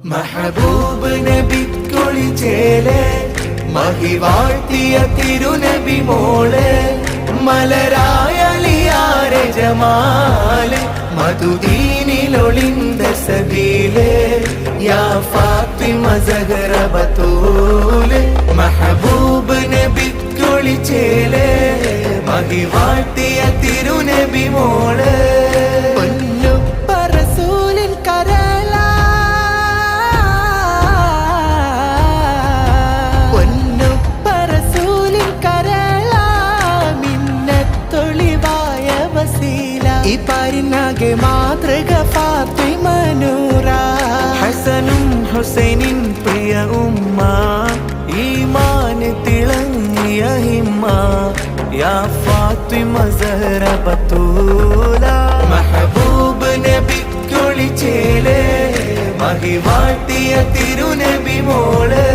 महबूब नबी कुളിച്ചേലെ മഹിവാഴ്ത്തിയ തിരുനബി മോളെ മലരായ അലിയാരെ ജമാല് മധുദീനിലൊളിന്ത സബീലെ യാ ഫാത്തിമ സഹറ ബതൂല് महबൂബ് നബി കുളിച്ചേലെ മഹിവാഴ്ത്തിയ തിരുനബി മോളെ പാരിനാകെ മാതൃക ഫാത്തിമ നൂറ ഹസനും ഹുസൈനിൻ പ്രിയ ഉമ്മ ഈമാൻ തിളങ്ങിയ ഹിമ്മ യാ ഫാത്തിമ സഹറ ബതൂല महबൂബ് നബി കുളിച്ചേലെ മഹിവാഴ്ത്തിയ തിരുനബി മോളെ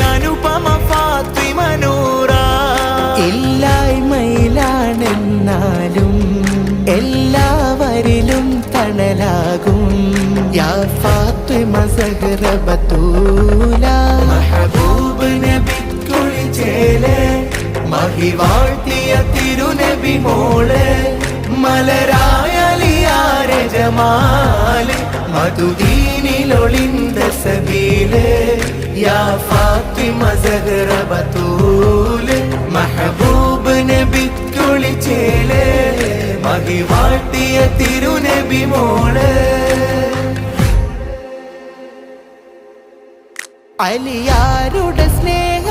അനുപമ ഫാത്തിമ നൂറ ഇല്ലായ്മയിലാണെന്നാലും എല്ലാവരിലും തണലാകും യാ ഫാത്തിമ സഹറ ബതൂല महबൂബ് നബി കുളിച്ചേലെ മഹിവാഴ്ത്തിയ തിരുനബി മോളെ മലരായ അലിയാരെ ജമാല് മധുദീനിലൊളിന്ത സബീലെ യാ ഫാത്തിമ സഹറ ബതൂല് महबൂബ് നബി കുളിച്ചേലെ മഹിവാഴ്ത്തിയ തിരുനബി മോളെ അലിയാരുടെ സ്നേഹ